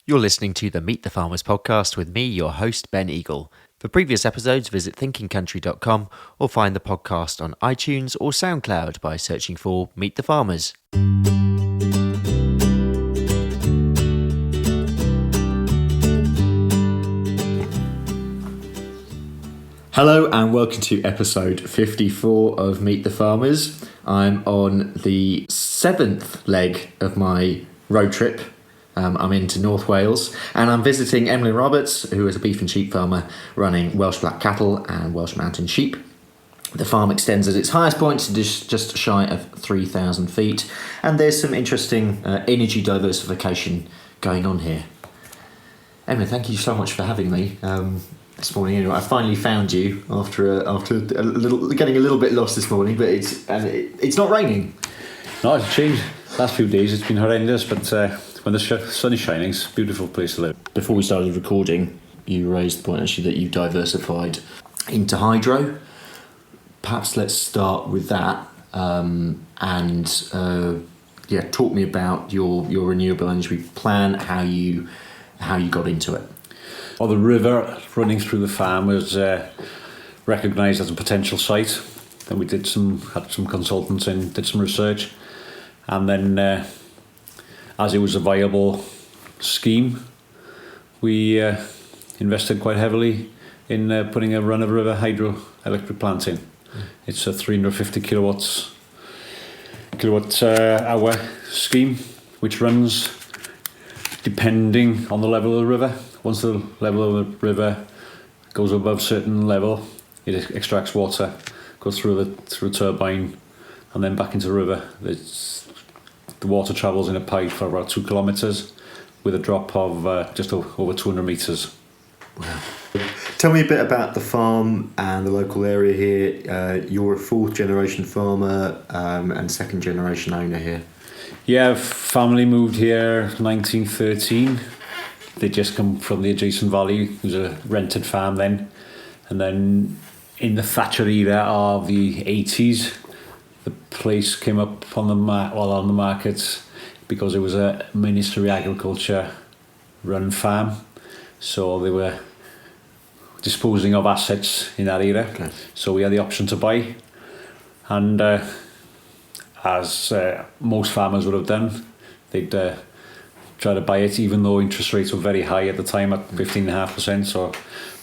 You're listening to the Meet the Farmers podcast with me, your host, Ben Eagle. For previous episodes, visit thinkingcountry.com or find the podcast on iTunes or SoundCloud by searching for Meet the Farmers. Hello and welcome to episode 54 of Meet the Farmers. I'm on the 7th leg of my road trip. I'm into North Wales and I'm visiting Emlyn Roberts, who is a beef and sheep farmer running Welsh black cattle and Welsh mountain sheep. The farm extends at its highest point to just shy of 3,000 feet, and there's some interesting energy diversification going on here. Emlyn, thank you so much for having me this morning. Anyway, I finally found you after getting a little bit lost this morning, but it's not raining. No, it's changed. Last few days it's been horrendous, but when the sun is shining, it's a beautiful place to live. Before we started recording, you raised the point actually that you diversified into hydro. Perhaps let's start with that, talk me about your renewable energy plan, how you got into it. Well, the river running through the farm was recognised as a potential site. Then we had some consultants in, did some research, and then as it was a viable scheme, we invested quite heavily in putting a run-of-river hydroelectric plant in. It's a 350 kilowatt hour scheme, which runs depending on the level of the river. Once the level of the river goes above a certain level, it extracts water, goes through a turbine, and then back into the river. The water travels in a pipe for about 2 kilometres with a drop of just over 200 metres. Wow. Tell me a bit about the farm and the local area here. You're a 4th generation farmer and 2nd generation owner here. Yeah, family moved here 1913. They just come from the adjacent valley. It was a rented farm then. And then in the Thatcher era of the 80s, the place came up on the market because it was a Ministry of Agriculture run farm. So they were disposing of assets in that era. Okay. So we had the option to buy. And as most farmers would have done, they'd try to buy it even though interest rates were very high at the time at 15.5%. So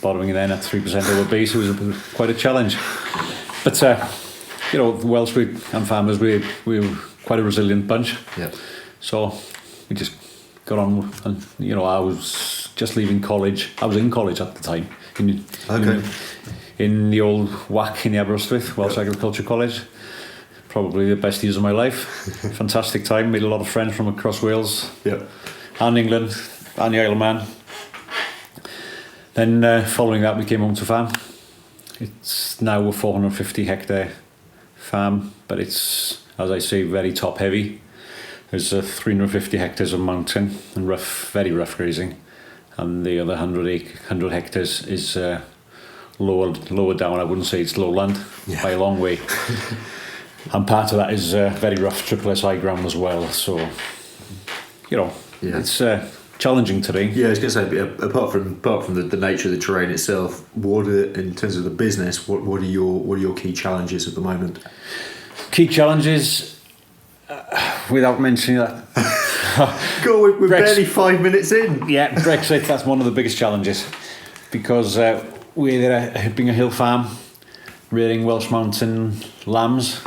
borrowing it then at 3% over base, it was quite a challenge. But the Welsh and farmers, we were quite a resilient bunch. Yeah. So we just got on, and I was just leaving college. I was in college at the time. In the old WAC in the Aberystwyth, Welsh Agriculture College. Probably the best years of my life. Fantastic time. Made a lot of friends from across Wales, and England, and the Isle of Man. Then following that, we came home to farm. It's now a 450 hectare farm, but it's, as I say, very top heavy. There's 350 hectares of mountain and very rough grazing, and the other 100 hectares is lower down. I wouldn't say it's lowland by a long way. And part of that is very rough triple SI ground as well. So, it's challenging terrain. Yeah, I was going to say, apart from the nature of the terrain itself, in terms of the business, what are your key challenges at the moment? Key challenges, without mentioning that. God, we're barely 5 minutes in. Yeah, Brexit, that's one of the biggest challenges, because we're being a hill farm, rearing Welsh mountain lambs.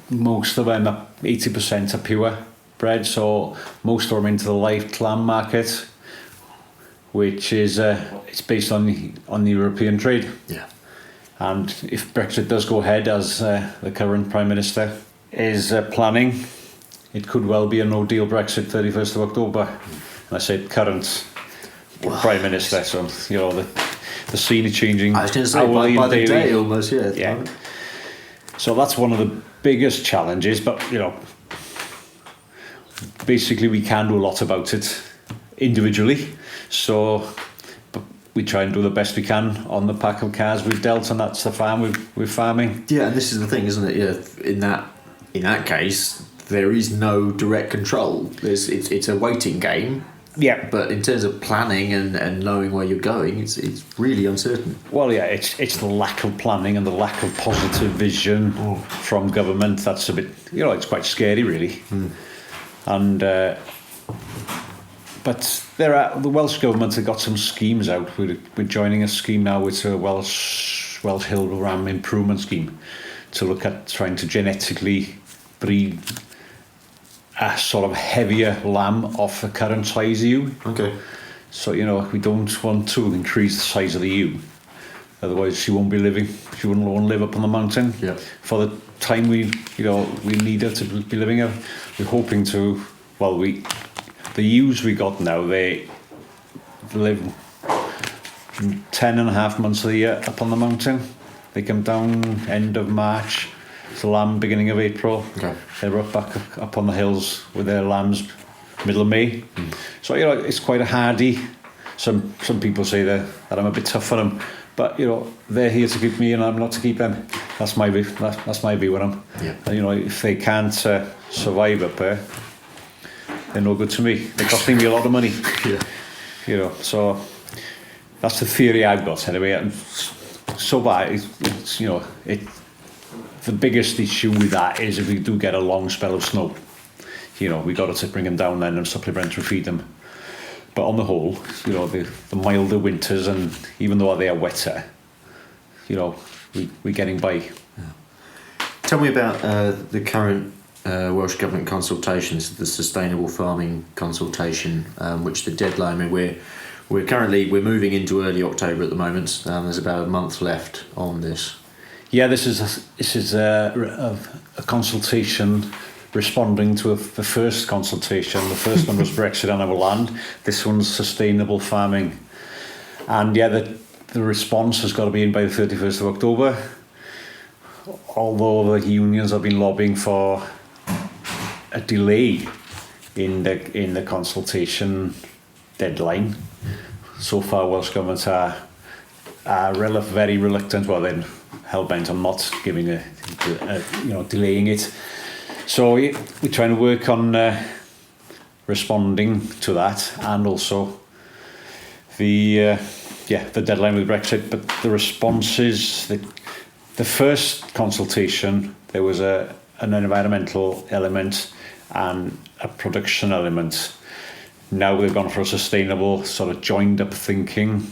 Most of them, 80% are pure bred, so most of them into the light lamb market, which is it's based on the European trade. Yeah. And if Brexit does go ahead, as the current Prime Minister is planning, it could well be a no-deal Brexit 31st of October. And I say current Prime Minister, so the scene is changing. I was going to say by the day almost, yeah. So that's one of the biggest challenges, but basically we can do a lot about it individually. So we try and do the best we can on the pack of cars we've dealt, and that's the farm we're farming. Yeah, and this is the thing, isn't it? Yeah, in that case, there is no direct control. It's a waiting game, Yeah. But in terms of planning and knowing where you're going, it's really uncertain. Well, yeah, it's the lack of planning and the lack of positive vision from government that's a bit, it's quite scary, really. And but the Welsh government have got some schemes out. We're joining a scheme now with a Welsh Hill Ram improvement scheme to look at trying to genetically breed a sort of heavier lamb off the current size ewe. Okay. So, we don't want to increase the size of the ewe. Otherwise, she wouldn't want to live up on the mountain. Yeah. For the time we need her to be living there. We're hoping to, the ewes we got now, they live 10 and a half months of the year up on the mountain. They come down end of March to lamb beginning of April. Okay. They're back up on the hills with their lambs middle of May. So, it's quite a hardy. Some people say that I'm a bit tough on them. But, they're here to keep me and I'm not to keep them. That's my view. That's my view on them. Yeah. And, if they can't survive up there, they're no good to me. They're costing me a lot of money. Yeah. So that's the theory I've got anyway. And so far, it's the biggest issue with that is if we do get a long spell of snow. We got to bring them down then and supplementary feed them. But on the whole, the milder winters, and even though they are wetter, we're getting by. Yeah. Tell me about the current Welsh Government consultations, the Sustainable Farming consultation, which the deadline, we're moving into early October at the moment. There's about a month left on this. Yeah, this is a consultation responding to the first consultation. The first one was Brexit on our land. This one's sustainable farming. And yeah, the response has got to be in by the 31st of October. Although the unions have been lobbying for a delay in the consultation deadline. So far, Welsh Government are very reluctant. Well, then hell-bent on not giving delaying it. So we're trying to work on responding to that, and also the deadline with Brexit. But the responses, the first consultation, there was an environmental element and a production element. Now they've gone for a sustainable sort of joined up thinking.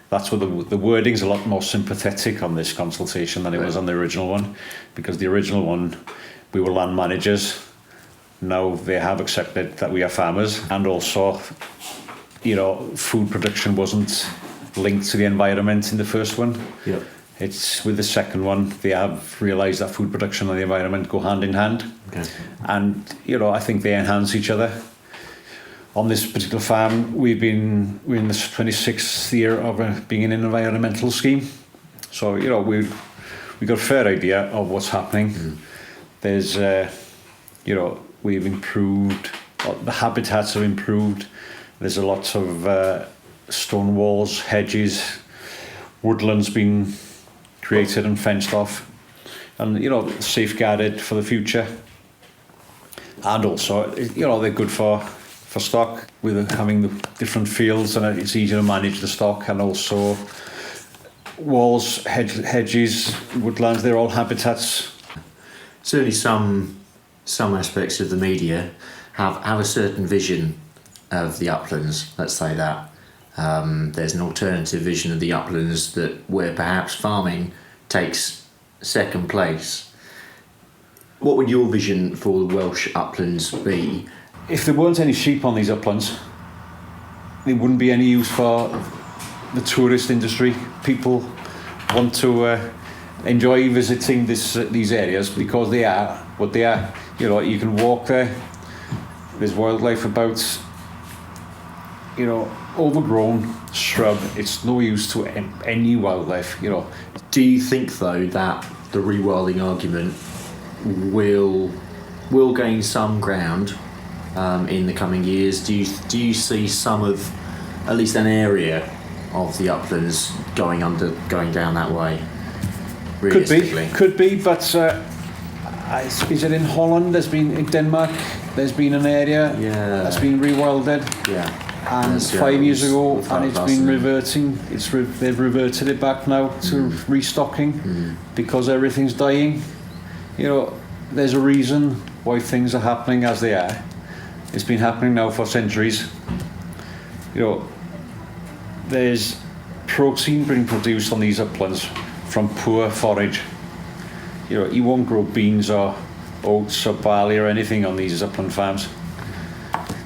That's where the wording's a lot more sympathetic on this consultation than it was on the original one, because the original one, we were land managers. Now they have accepted that we are farmers, and also, food production wasn't linked to the environment in the first one. Yep. It's with the second one, they have realised that food production and the environment go hand in hand. Okay. And, I think they enhance each other. On this particular farm, we're in the 26th year of being in an environmental scheme. So, we've got a fair idea of what's happening. There's, we've improved, the habitats have improved. There's a lot of stone walls, hedges, woodlands been created and fenced off, and safeguarded for the future. And also, they're good for stock, with having the different fields, and it's easier to manage the stock. And also walls, hedges, woodlands, they're all habitats. Certainly some aspects of the media have a certain vision of the uplands, let's say that. There's an alternative vision of the uplands where perhaps farming takes second place. What would your vision for the Welsh uplands be? If there weren't any sheep on these uplands, there wouldn't be any use for the tourist industry. People want to enjoy visiting these areas because they are what they are. You can walk there. There's wildlife about. Overgrown shrub. It's no use to any wildlife. Do you think though that the rewilding argument will gain some ground in the coming years? Do you see some of, at least an area of the uplands going down that way? Could be, but is it in Holland? In Denmark. There's been an area that's been rewilded. Yeah. and Yes, yeah, 5 years ago, all and it's last been year. reverting. They've reverted it back now to restocking because everything's dying. You know, there's a reason why things are happening as they are. It's been happening now for centuries. You know, there's protein being produced on these uplands from poor forage. You know, you won't grow beans or oats or barley or anything on these upland farms.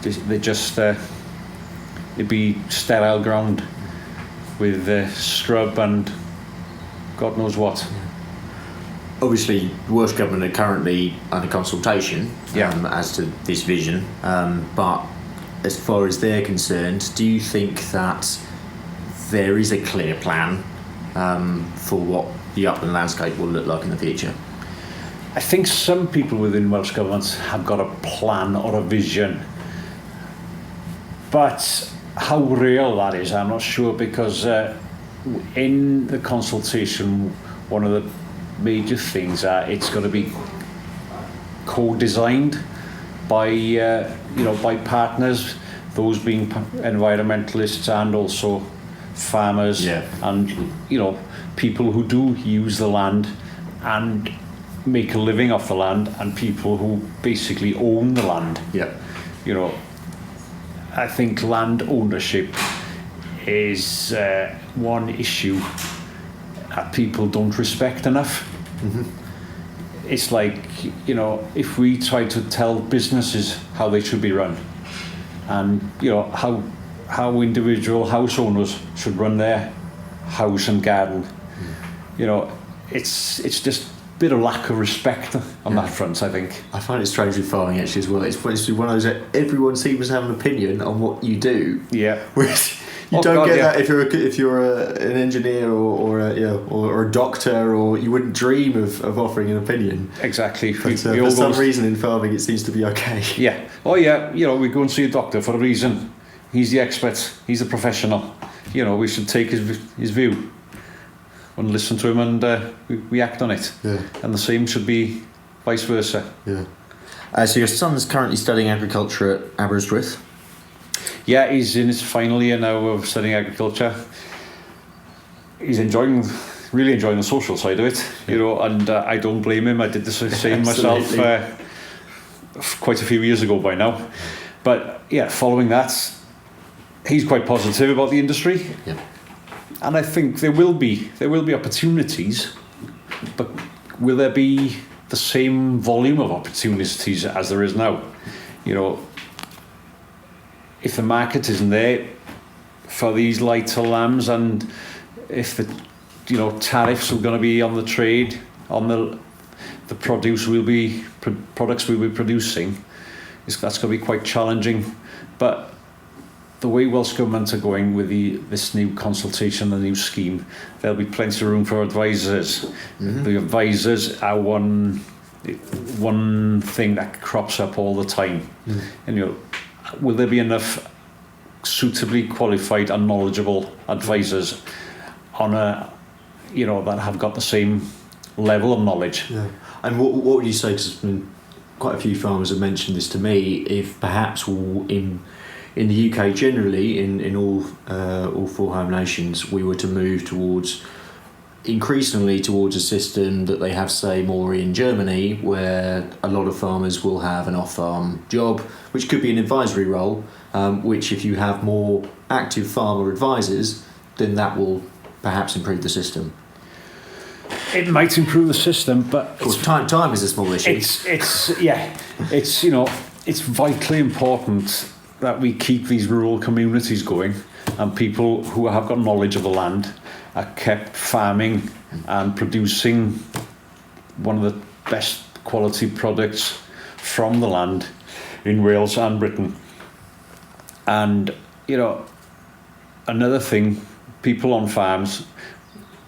They just it'd be sterile ground with scrub and God knows what. Obviously, the Welsh Government are currently under consultation as to this vision, but as far as they're concerned, do you think that there is a clear plan for what the upland landscape will look like in the future? I think some people within Welsh Government have got a plan or a vision, but how real that is, I'm not sure, because in the consultation, one of the major things are it's going to be co-designed by by partners, those being environmentalists and also farmers and people who do use the land and make a living off the land, and people who basically own the land. You know, I think land ownership is one issue that people don't respect enough. It's like, you know, if we try to tell businesses how they should be run, and how individual house owners should run their house and garden, you know, it's just a bit of lack of respect on that front, I think. I find it strange with farming actually as well. It's one of those that everyone seems to have an opinion on what you do. Whereas you don't get that if you're an engineer or a doctor, or you wouldn't dream of offering an opinion. Exactly. But, for some reason in farming it seems to be okay. Yeah. Oh yeah. You know, we go and see a doctor for a reason. He's the expert. He's a professional. You know, we should take his view and listen to him, and we act on it. Yeah. And the same should be vice versa. Yeah. So your son's currently studying agriculture at Aberystwyth. Yeah, he's in his final year now of studying agriculture. He's really enjoying the social side of it, you know, and I don't blame him. I did the same myself quite a few years ago by now. But yeah, following that, he's quite positive about the industry. Yeah. And I think there will be opportunities, but will there be the same volume of opportunities as there is now? You know, if the market isn't there for these lighter lambs, and if the tariffs are going to be on the trade, on the products we'll be producing, that's going to be quite challenging. But the way Welsh Government are going with this new consultation, the new scheme, there'll be plenty of room for advisors. The advisors are one thing that crops up all the time. And will there be enough suitably qualified and knowledgeable advisors on that have got the same level of knowledge? Yeah. And what would you say, because quite a few farmers have mentioned this to me, if perhaps in the UK generally, in all four home nations, we were to move increasingly towards a system that they have, say, more in Germany, where a lot of farmers will have an off-farm job, which could be an advisory role, which if you have more active farmer advisors, then that will perhaps improve the system. It might improve the system, but of course, time is a small issue. It's vitally important that we keep these rural communities going, and people who have got knowledge of the land are kept farming and producing one of the best quality products from the land in Wales and Britain. And another thing, people on farms,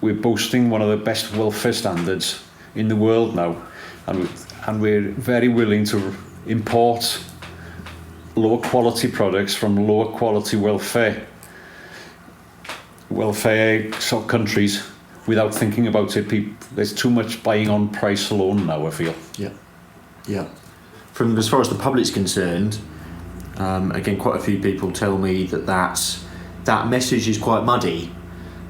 we're boasting one of the best welfare standards in the world now, and we're very willing to import lower quality products from lower quality welfare sort of countries without thinking about it. There's too much buying on price alone now, I feel. Yeah. From as far as the public's concerned, Again, quite a few people tell me that message is quite muddy.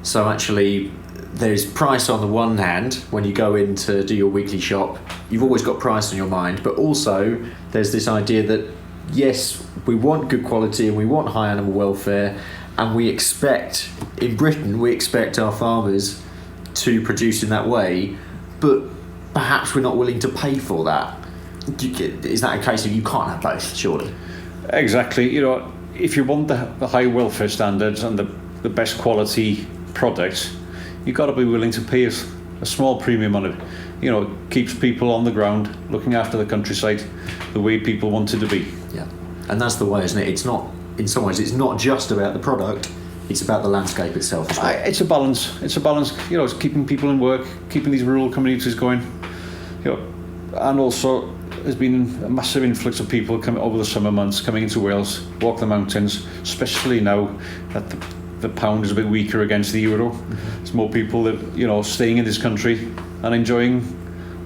So actually, there's price on the one hand. When you go in to do your weekly shop, you've always got price on your mind, but also there's this idea that yes, we want good quality and we want high animal welfare, and we expect, in Britain, our farmers to produce in that way, but perhaps we're not willing to pay for that. Is that a case of you can't have both, surely? Exactly. If you want the high welfare standards and the best quality products, you've got to be willing to pay a small premium on it. It keeps people on the ground looking after the countryside the way people want it to be. Yeah, and that's the way, isn't it? It's not, in some ways, it's not just about the product, it's about the landscape itself as well. It's a balance. It's keeping people in work, keeping these rural communities going. And also there's been a massive influx of people coming over the summer months, coming into Wales, walk the mountains, especially now that the pound is a bit weaker against the euro. Mm-hmm. There's more people that staying in this country and enjoying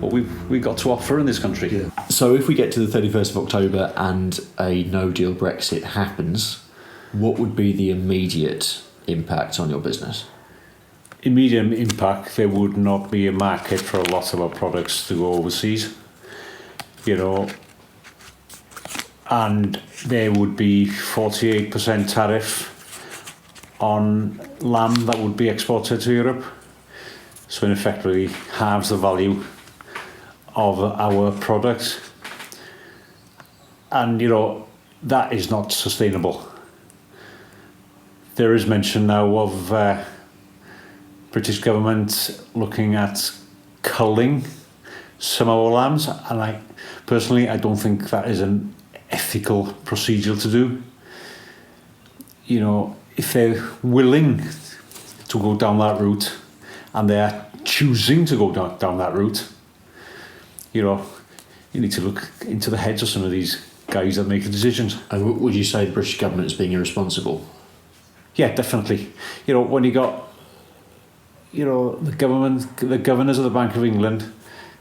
what we got to offer in this country. Yeah. So if we get to the 31st of October and a no-deal Brexit happens, what would be the immediate impact on your business? Immediate impact, there would not be a market for a lot of our products to go overseas. And there would be 48% tariff on lamb that would be exported to Europe. So in effect, really halves the value of our products. And, that is not sustainable. There is mention now of British government looking at culling some of our lambs, and I don't think that is an ethical procedure to do. If they're willing to go down that route and they're choosing to go down that route, you need to look into the heads of some of these guys that make the decisions. And would you say the British government is being irresponsible? Yeah, definitely. When you got the government, the governors of the Bank of England,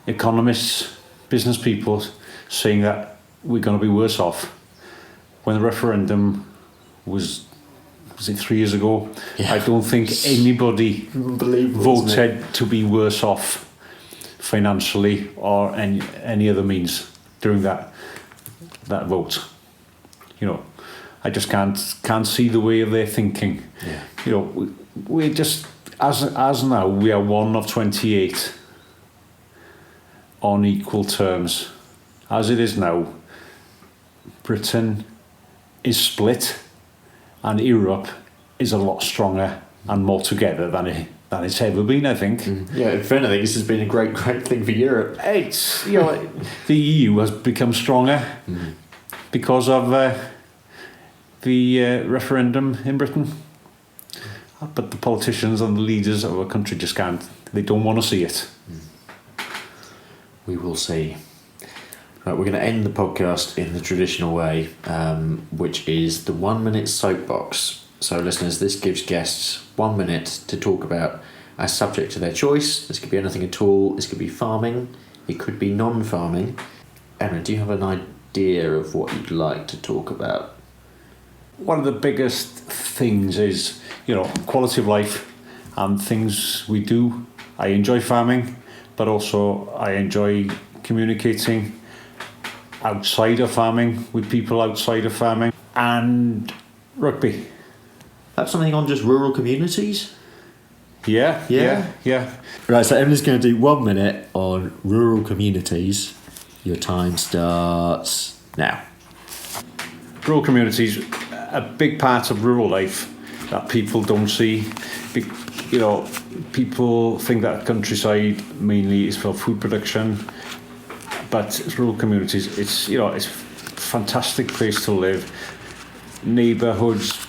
economists, business people saying that we're going to be worse off. When the referendum was it 3 years ago? Yeah. I don't think anybody voted to be worse off financially or any other means during that vote. I just can't see the way of their thinking. Yeah. We're just as now we are one of 28 on equal terms. As it is now, Britain is split and Europe is a lot stronger and more together than it's ever been, I think. Yeah, in fact, I think this has been a great thing for Europe. It's the EU has become stronger because of the referendum in Britain. But the politicians and the leaders of our country just can't. They don't want to see it. We will see. Right, we're going to end the podcast in the traditional way, which is the 1 minute soapbox. So listeners, this gives guests 1 minute to talk about a subject of their choice. This could be anything at all. This could be farming. It could be non-farming. Emma, do you have an idea of what you'd like to talk about? One of the biggest things is, quality of life and things we do. I enjoy farming, but also I enjoy communicating outside of farming, with people outside of farming, and rugby. That's something on just rural communities? Yeah. Right, so Emlyn's going to do 1 minute on rural communities. Your time starts now. Rural communities, a big part of rural life that people don't see. People think that countryside mainly is for food production, but rural communities, it's a fantastic place to live. Neighbourhoods,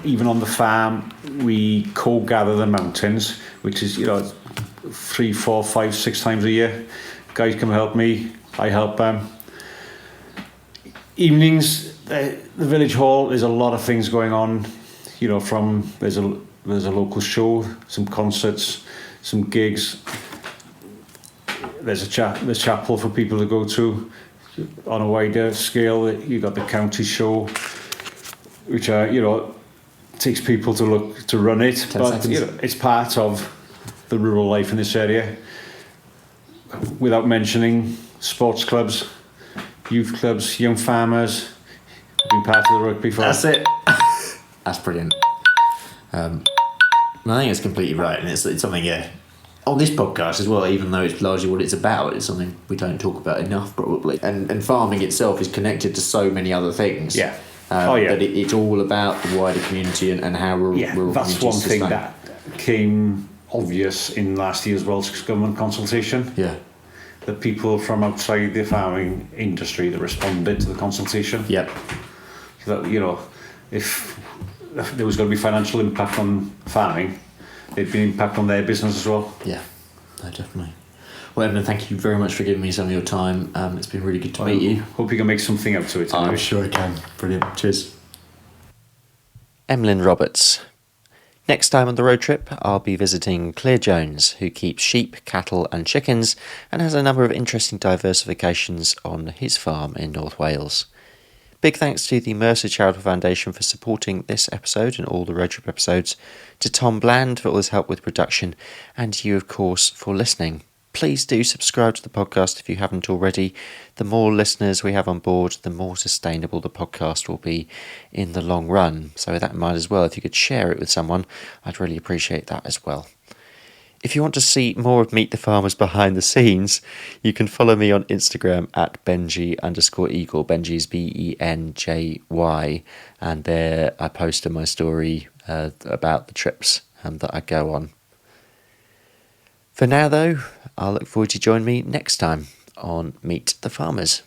even on the farm, we co-gather the mountains, which is 3, 4, 5, 6 times a year. Guys come help me, I help them. Evenings, the village hall, there's a lot of things going on. There's a local show, some concerts, some gigs. There's chapel for people to go to. On a wider scale, you got the county show. which are, takes people to run it, 10 but seconds. it's part of the rural life in this area. Without mentioning sports clubs, youth clubs, young farmers, been part of the rugby for. That's it. That's brilliant. And I think it's completely right, and it's something, on this podcast as well, even though it's largely what it's about, it's something we don't talk about enough, probably. And farming itself is connected to so many other things. Yeah. But it's all about the wider community and how rural that's communities one thing sustain. that came obvious in last year's Welsh Government consultation. Yeah. The people from outside the farming industry that responded to the consultation. Yep. That, if there was going to be financial impact on farming, there'd be an impact on their business as well. Yeah, no, definitely. Well, Emlyn, thank you very much for giving me some of your time. It's been really good to meet you. Hope you can make something out of it. I'm sure I can. Brilliant. Cheers. Emlyn Roberts. Next time on the road trip, I'll be visiting Claire Jones, who keeps sheep, cattle and chickens and has a number of interesting diversifications on his farm in North Wales. Big thanks to the Mercer Charitable Foundation for supporting this episode and all the road trip episodes, to Tom Bland for all his help with production, and you, of course, for listening. Please do subscribe to the podcast if you haven't already. The more listeners we have on board, the more sustainable the podcast will be in the long run. So with that in mind as well, if you could share it with someone, I'd really appreciate that as well. If you want to see more of Meet the Farmers behind the scenes, you can follow me on Instagram at Benji_Eagle. Benji's BENJY. And there I post in my story about the trips that I go on. For now, though, I'll look forward to joining me next time on Meet the Farmers.